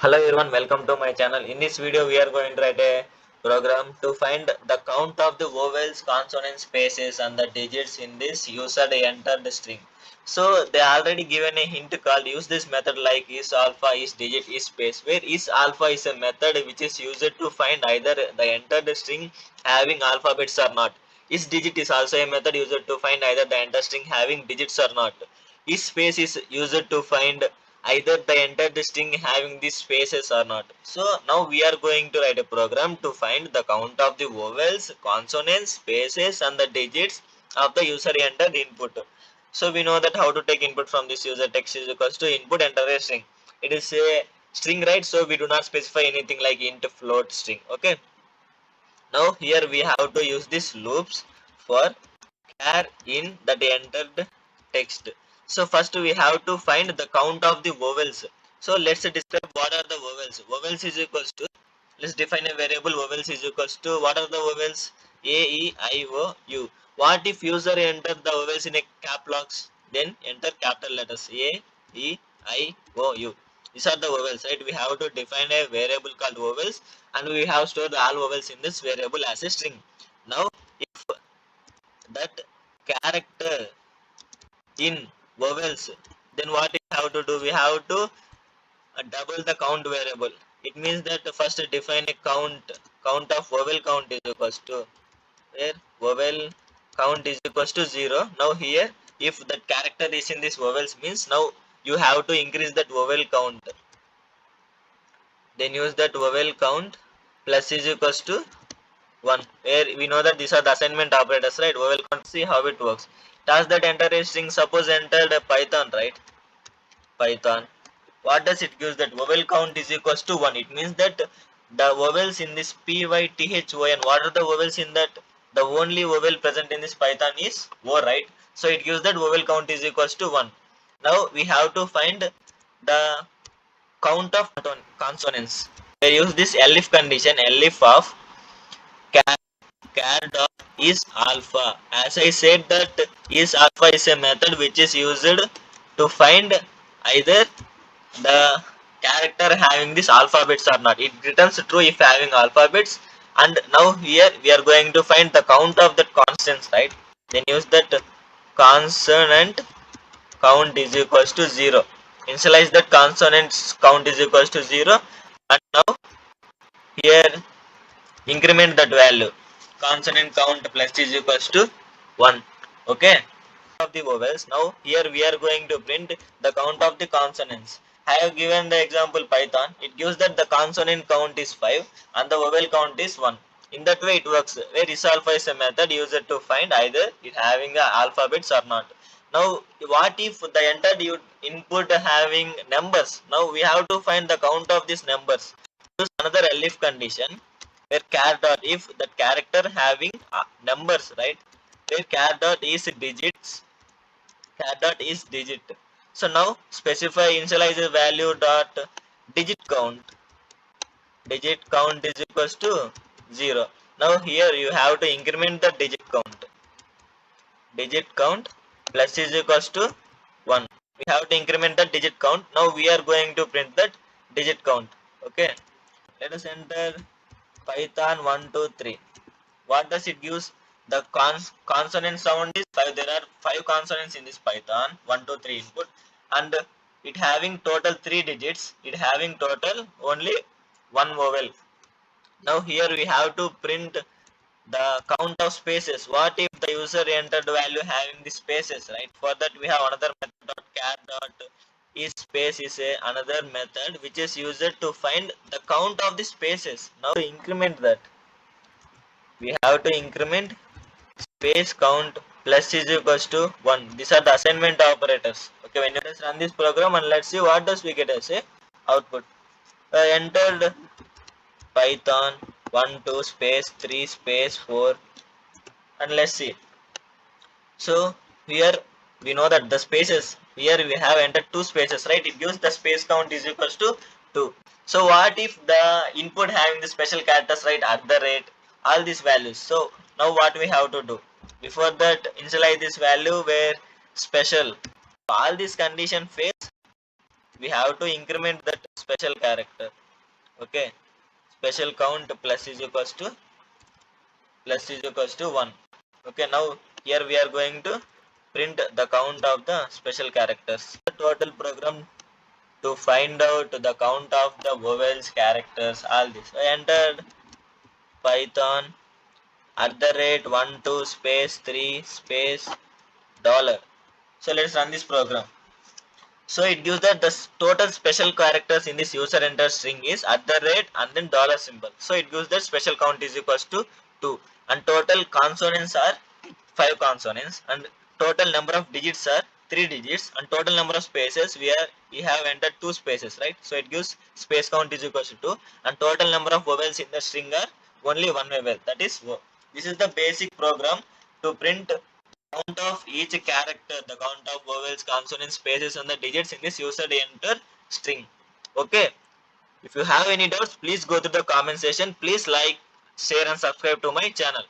Hello everyone, welcome to my channel. In this video, we are going to write a program to find the count of the vowels, consonants, spaces, and the digits in this used entered string. So they already given a hint called use this method like is alpha, is digit, is space. Where is alpha is a method which is used to find either the entered string having alphabets or not. Is digit is also a method used to find either the entered string having digits or not. Is space is used to find either the entire string having these spaces or not. So now we are going to write a program to find the count of the vowels, consonants, spaces and the digits of the user entered input. So we know that how to take input from this user text is equals to input enter a string. It is a string, right? So we do not specify anything like int, float, string. Okay. Now here we have to use these loops for char in that entered text. So first we have to find the count of the vowels. So let's describe what are the vowels. Vowels is equals to, let's define a variable. Vowels is equals to, what are the vowels? A, E, I, O, U. What if user enter the vowels in a cap locks? Then enter capital letters A, E, I, O, U. These are the vowels, right? We have to define a variable called vowels and we have stored all vowels in this variable as a string. Now if that character in vowels, then what we have to do, we have to double the count variable. It means that first define a count of vowel count is equals to, where vowel count is equals to 0. Now here if that character is in this vowels means now you have to increase that vowel count, then use that vowel count plus is equals to 1, where we know that these are the assignment operators, right? We will see how it works. Task that enter a string, suppose entered a python, right? Python, what does it gives? That vowel count is equals to 1. It means that the vowels in this p, y, t, h, o, n, what are the vowels in that? The only vowel present in this python is o, right? So it gives that vowel count is equals to 1. Now we have to find the count of consonants. We use this elif condition, elif of char dot is alpha. As I said that is alpha is a method which is used to find either the character having these alphabets or not. It returns true if having alphabets. And now here we are going to find the count of that constants, right? Then use that consonant count is equals to 0. Initialize that consonants count is equals to 0. And now here increment that value. Consonant count plus is equals to 1. Okay. Of the vowels. Now here we are going to print the count of the consonants. I have given the example Python. It gives that the consonant count is 5 and the vowel count is 1. In that way it works. Where is alpha is a method used to find either it having a alphabets or not. Now what if the entered input having numbers? Now we have to find the count of these numbers. Use another elif condition where char dot if that character having numbers, right? Where char dot is digits, char dot is digit. So now specify initialize the value dot digit count. Digit count is equals to 0. Now here you have to increment the digit count. Digit count plus is equals to 1. We have to increment the digit count. Now we are going to print that digit count. Okay. Let us enter Python 123. What does it use? The consonant sound is 5. There are 5 consonants in this Python 123 input, and it having total 3 digits. It having total only 1 vowel. Now here we have to print the count of spaces. What if the user entered value having the spaces, right? For that we have another method dot char dot is space is another method which is used to find the count of the spaces. Now to increment that, we have to increment space count plus is equals to 1. These are the assignment operators. Okay, when you just run this program and let's see what does we get as a output. Entered Python 1 2 space 3 space 4, and let's see. So here we know that the spaces, here we have entered 2 spaces, right? It gives the space count is equals to 2. So what if the input having the special characters, right, at the rate, all these values. So now what we have to do? Before that initialize this value where special. All these condition fails, we have to increment that special character. Okay, special count plus is equals to 1. Okay, now here we are going to print the count of the special characters. The total program to find out the count of the vowels, characters, all this. I entered Python @12 space 3 space dollar. So let's run this program. So it gives that the total special characters in this user enter string is and then dollar symbol. So it gives that special count is equals to 2, and total consonants are 5 consonants, and total number of digits are 3 digits, and total number of spaces we have entered 2 spaces, right? So it gives space count is equals to 2, and total number of vowels in the string are only one vowel, that is O. This is the basic program to print count of each character, the count of vowels, consonants, spaces, and the digits in this user enter string. Okay. If you have any doubts, please go to the comment section. Please like, share, and subscribe to my channel.